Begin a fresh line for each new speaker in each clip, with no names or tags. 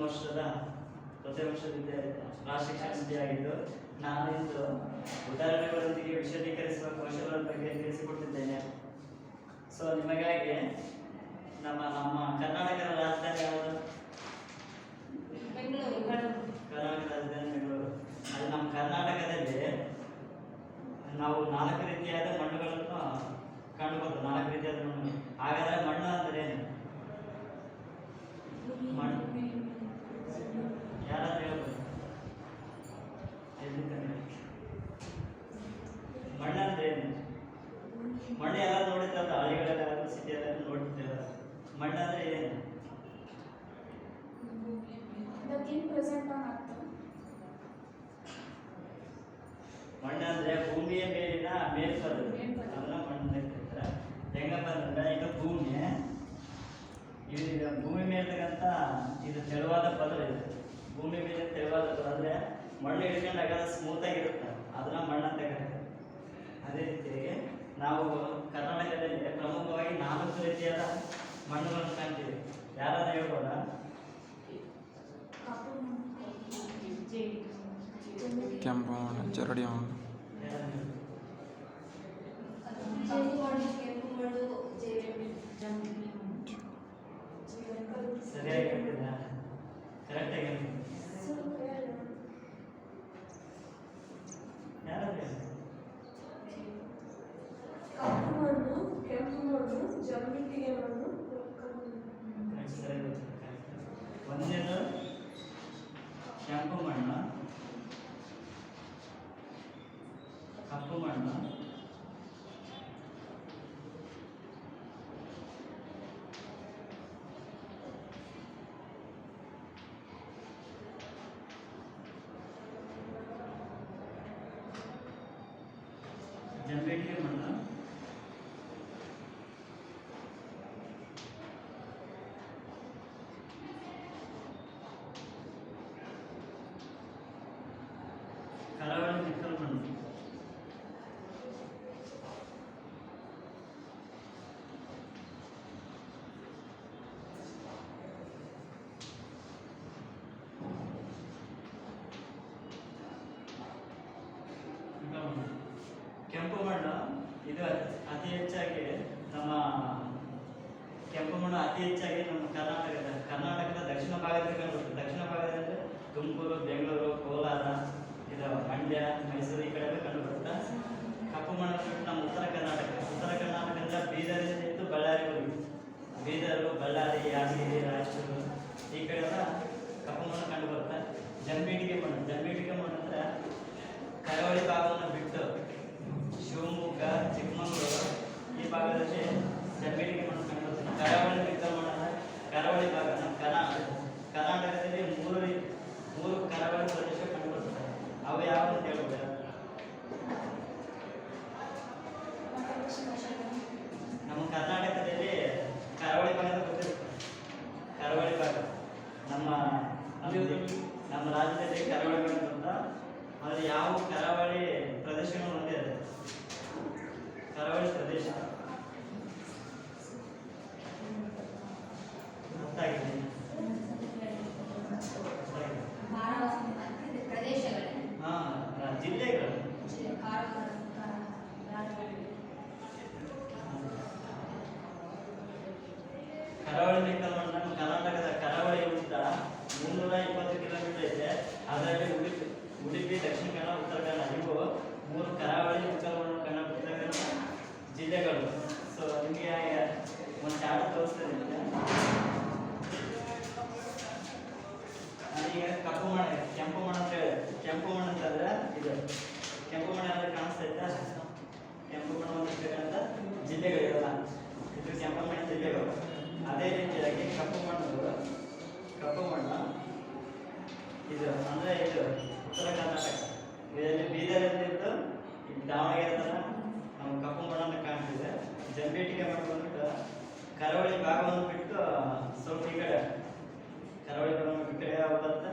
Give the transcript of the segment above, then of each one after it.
ವರ್ಷದ ರಾಷ್ಟ್ರೀಯ ಶಿಕ್ಷಣ ನೀತಿಯಾಗಿದ್ದು ನಾನು ಇಂದು ಉದಾಹರಣೆಗಳೊಂದಿಗೆ ವಿಶದೀಕರಿಸುವ ಕೌಶಲ್ಯಗಳ ಬಗ್ಗೆ ತಿಳಿಸಿಕೊಟ್ಟಿದ್ದೇನೆ. ಸೊ ನಿಮಗಾಗಿ ನಮ್ಮ ಕರ್ನಾಟಕದ ರಾಜಧಾನಿ ಯಾವುದು? ಕರ್ನಾಟಕ ರಾಜಧಾನಿ ಬೆಂಗಳೂರು. ಅದು ನಮ್ಮ ಕರ್ನಾಟಕದಲ್ಲಿ ನಾವು 4 ರೀತಿಯಾದ ಮಣ್ಣುಗಳನ್ನು ಕಂಡುಬರ್ತದೆ. 4 ರೀತಿಯಾದ ಮಣ್ಣು. ಹಾಗಾದ್ರೆ ಮಣ್ಣು ಅಂದರೆ ಏನು? ಮಣ್ಣು ಯಾರಾದ್ರೂ ಹೇಳ್ಬೋದು? ಮಣ್ಣು ಅಂದ್ರೆ ಏನು? ಮಣ್ಣು ಎಲ್ಲ ನೋಡಿದ್ದಲ್ಲ, ಹಳ್ಳಿಗಳೆಲ್ಲ ಸಿಟಿಯಲ್ಲೆಲ್ಲ ನೋಡಿದ್ದೇವೆ. ಮಣ್ಣು ಅಂದ್ರೆ ಏನು? ಮಣ್ಣು ಅಂದ್ರೆ ಭೂಮಿಯ ಮೇಲಿನ ಮೇಲ್ಪದರ, ಅದನ್ನ ಮಣ್ಣು ಕರೀತಾರೆ. ಹೆಂಗಪ್ಪ ಅಂದ್ರೆ ಈಗ ಭೂಮಿ ಮೇಲಿರ್ತಕ್ಕಂಥ ಇದು ತೆಳುವಾದ ಪದರ ಇದೆ. ಭೂಮಿ ಮೇಲೆ ತೆಳುವಾದ ಪದರ ಅಂದ್ರೆ ಮಣ್ಣು ಹಿಡ್ಕೊಂಡಾಗ ಸ್ಮೂತ್ ಆಗಿರುತ್ತೆ, ಅದನ್ನ ಮಣ್ಣು ಅಂತ ಕರೀತಾರೆ. ಅದೇ ರೀತಿಯಾಗಿ ನಾವು ಕರ್ನಾಟಕದಲ್ಲಿ ಪ್ರಮುಖವಾಗಿ 4 ರೀತಿಯಾದ ಮಣ್ಣುಗಳನ್ನು ಕಾಣ್ತೀವಿ. ಯಾರಾದ್ರೂ ಹೇಳ್ಬೋದಾ?
ಕೆಂಪು ಮಣ್ಣು, ಜರಡಿ ಮಣ್ಣು,
ಸರಿಯಾಗಿ ಹೇಳ್ತಿದ್ದ? ಕರೆಕ್ಟಾಗಿ ಯಾರಾದ್ರೂ
ಕಪ್ಪು ಮಣ್ಣು, ಕೆಂಪು ಮಣ್ಣು, ಜಮೀನಿಗೆ ಮಣ್ಣು.
ಒಂದೇನು ಕೆಂಪು ಮಣ್ಣು, ಕಪ್ಪು ಮಣ್ಣು, ಜಂಬೇಟಿಗೆ ಮಣ್ಣು, ಕರಾವಳಿ ಮೆಕ್ಕಲು ಮಣ್ಣು, ಕೆಂಪು ಮಣ್ಣು. ಇದು ಅತಿ ಹೆಚ್ಚಾಗಿ ನಮ್ಮ ಕೆಂಪು ಮಣ್ಣು ಅತಿ ಹೆಚ್ಚಾಗಿ ನಮ್ಮ ಕರ್ನಾಟಕದ ದಕ್ಷಿಣ ಭಾಗದಲ್ಲಿ ಕಂಡುಬರುತ್ತೆ. ದಕ್ಷಿಣ ಭಾಗದಲ್ಲಿ ತುಮಕೂರು, ಬೆಂಗಳೂರು, ಕೋಲಾರ, ಇದು ಮಂಡ್ಯ, ಮೈಸೂರು ಈ ಕಡೆ ಕಂಡುಬರುತ್ತೆ. ಕಪ್ಪು ಮಣ್ಣು ಬಿಟ್ಟು ನಮ್ಮ ಉತ್ತರ ಕರ್ನಾಟಕದಿಂದ ಬೀದರಿಂದ ಇದ್ದು ಬಳ್ಳಾರಿವರೆಗೂ, ಬೀದರು, ಬಳ್ಳಾರಿ, ಯಾದಗಿರಿ, ರಾಯಚೂರು ಈ ಕಡೆ ಎಲ್ಲ ಕಪ್ಪು ಮಣ್ಣು ಕಂಡುಬರುತ್ತೆ. ಜಂಬೀಟಿಗೆ ಮಣ್ಣು ಅಂದರೆ ಕರಾವಳಿ ಭಾಗವನ್ನು ಬಿಟ್ಟು ಶಿವಮೊಗ್ಗ, ಚಿಕ್ಕಮಗಳೂರು ಈ ಭಾಗದಲ್ಲಿ ಜಂಬೀಟಿಗೆ ಮಣ್ಣು ಕಂಡುಬರುತ್ತೆ. ಕರಾವಳಿ ಮೆಕ್ಕಲು ಮಣ್ಣು ಅಂದರೆ ಕರಾವಳಿ ಭಾಗ. ನಮ್ಮ ಕರ್ನಾಟಕದಲ್ಲಿ ಮೂರು ಕರಾವಳಿ ಪ್ರದೇಶ ಕಂಡುಬರುತ್ತದೆ. ಅವು ಯಾವ ಅಂತ ಹೇಳ್ಬೋದು? ನಮ್ಮ ಕರ್ನಾಟಕದಲ್ಲಿ ಕರಾವಳಿ ಭಾಗದ ಗೊತ್ತಿರುತ್ತೆ. ಕರಾವಳಿ ಭಾಗ ನಮ್ಮ ರಾಜ್ಯದಲ್ಲಿ ಕರಾವಳಿ ಭಾಗ ಅಂತ. ಆದರೆ ಯಾವ ಕರಾವಳಿ ಪ್ರದೇಶಗಳು ಒಂದೇ ಇದೆ. ಕರಾವಳಿ ಪ್ರದೇಶ ಗೊತ್ತಾಗಿದೆ? ಜಿಲ್ಲೆಗಳು ಕರಾವಳಿ ಮೆಕ್ಕಲು ಮಣ್ಣು ನಮ್ಮ ಕರ್ನಾಟಕದ ಕರಾವಳಿ ಉದ್ದ 320 ಕಿಲೋಮೀಟರ್ ಇದೆ. ಅದರಲ್ಲಿ ಉಡುಪಿ, ದಕ್ಷಿಣ ಕನ್ನಡ, ಉತ್ತರ ಕನ್ನಡ ಇವು 3 ಕರಾವಳಿ ಮೆಕ್ಕಲು ಮಣ್ಣು ಕಂಡುಬರ್ತಕ್ಕಂಥ ಜಿಲ್ಲೆಗಳು. ಸೊ ನಿಮಗೆ ಒಂದು ಚಾರ್ಟ್ ತೋರಿಸ್ತೇನೆ. ಈಗ ಕೆಂಪು ಮಣ್ಣು ಅಂತ ಹೇಳಿ, ಕೆಂಪು ಮಣ್ಣು ಅಂತಂದ್ರೆ ಇದು ಕೆಂಪು ಮಣ್ಣು ಎಲ್ಲ ಕಾಣಿಸ್ತೈತೆ. ಕೆಂಪು ಮಣ್ಣು ಅಂತಕ್ಕಂಥ ಜಿಲ್ಲೆಗಳಿರಲ್ಲ, ಇದು ಕೆಂಪು ಮಣ್ಣಿನ ಜಿಲ್ಲೆಗಳು. ಅದೇ ರೀತಿಯಾಗಿ ಕಪ್ಪು ಮಣ್ಣು ಇದು ಅಂದರೆ ಇದು ಉತ್ತರ ಕರ್ನಾಟಕ. ಇದರಲ್ಲಿ ಬೀದರಲ್ಲಿದ್ದು ದಾವಣಗೆರೆ ಥರ ನಾವು ಕಪ್ಪು ಮಣ್ಣನ್ನು ಕಾಣ್ತಿದೆ. ಜಂಬೀಟಿಗೆ ಮಣ್ಣು ಬಂದ್ಬಿಟ್ಟು ಕರಾವಳಿ ಭಾಗವನ್ನು ಬಿಟ್ಟು ಸ್ವಲ್ಪ ಈ ಕಡೆ ಕರಾವಳಿ ಭಾಗವನ್ನು ಈ ಕಡೆ ಬರುತ್ತೆ.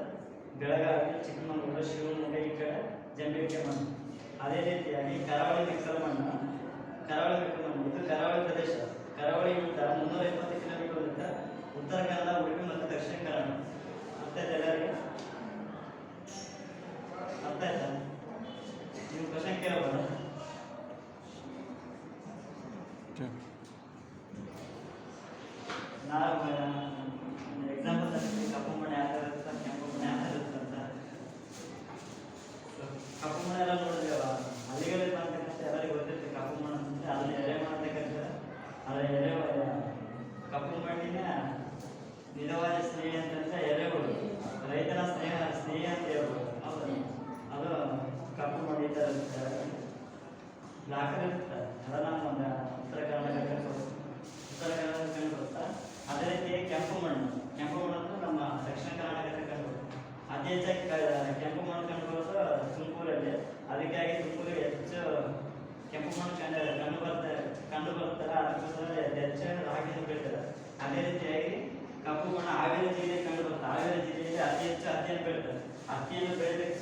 ಬೆಳಗಾವಿ, ಚಿಕ್ಕಮಗಳೂರು, ಶಿವಮೊಗ್ಗ ಈ ಕಡೆ ಜಂಬೀಟಿಗೆ ಮಣ್ಣು. ಅದೇ ರೀತಿಯಾಗಿ ಕರಾವಳಿ ಮೆಕ್ಕಲು ಮಣ್ಣು ಇದು ಕರಾವಳಿ ಪ್ರದೇಶ. ಕರಾವಳಿಗಿಂತ 320 ಕಿಲೋಮೀಟರ್ ಉತ್ತರ ಕನ್ನಡ, ಉಡುಪಿ ಮತ್ತು ದಕ್ಷಿಣ ಕನ್ನಡ. ಮತ್ತು ನಾವು ಎಕ್ಸಾಂಪಲ್ ತಗೊಂಡು ಕಪ್ಪು ಮಣ್ಣು ಯಾವ ಥರ ಇರುತ್ತೆ, ಕೆಂಪು ಮಣ್ಣು ಯಾವ ಥರ ಇರುತ್ತೆ ಅಂತ. ಕಪ್ಪು ಮಣ್ಣು ಎಲ್ಲ ನೋಡಿದ್ವಿ ಹಳ್ಳಿಗಳಲ್ಲಿ ಮಾಡ್ತಕ್ಕಂಥ ಎಲ್ಲರಿಗೂ ಗೊತ್ತಿರುತ್ತೆ. ಕಪ್ಪು ಮಣ್ಣು ಅಂತಂದರೆ ಅಲ್ಲಿ ಎರೆ ಮಾಡ್ತಕ್ಕಂಥ ಅದರ ಎರೆ ಕಪ್ಪು ಮಣ್ಣಿನ ನಿಜವಾದ ಸ್ನೇಹ ಅಂತಂದರೆ ಎರೆಹುಳು, ರೈತನ ಸ್ನೇಹ ಅಂತ ಹೇಳ್ಬೋದು. ಹೌದು, ಅದು ಕಪ್ಪು ಮಣ್ಣು ಈ ಥರ ಇರುತ್ತೆ, ಬ್ಲಾಕಲ್ಲಿ ಇರುತ್ತೆ. ಅದೆಲ್ಲ ನಮ್ಮ ಉತ್ತರ ಕರ್ನಾಟಕ ಕಂಡು ಬರುತ್ತಾ. ಅದೇ ರೀತಿ ಕೆಂಪು ಮಣ್ಣು ಅಂದ್ರೆ ನಮ್ಮ ದಕ್ಷಿಣ ಕರ್ನಾಟಕದಲ್ಲಿ ಕಂಡು ಬರುತ್ತೆ. ಅತಿ ಹೆಚ್ಚಾಗಿ ಕೆಂಪು ಮಣ್ಣು ಕಂಡು ಬರೋದು ತುಮಕೂರಲ್ಲಿ. ಅದಕ್ಕಾಗಿ ತುಮಕೂರು ಹೆಚ್ಚು ಕೆಂಪು ಮಣ್ಣು ಕಂಡು ಬರುತ್ತಲ್ಲ, ಅದಕ್ಕೋಸ್ಕರ ಹೆಚ್ಚು ರಾಗಿಯನ್ನು ಬೆಳೀತಾರೆ. ಅದೇ ರೀತಿಯಾಗಿ ಕಪ್ಪು ಮಣ್ಣು ಹಾವೇರಿ ಜಿಲ್ಲೆಯಲ್ಲಿ ಕಂಡು ಬರುತ್ತೆ. ಹಾವೇರಿ ಜಿಲ್ಲೆಯಲ್ಲಿ ಅತಿ ಹೆಚ್ಚು ಹತ್ತಿಯನ್ನು ಬೆಳೀತಾರೆ. ಹತ್ತಿಯನ್ನು ಬೆಳೆಯೋದಕ್ಕೆ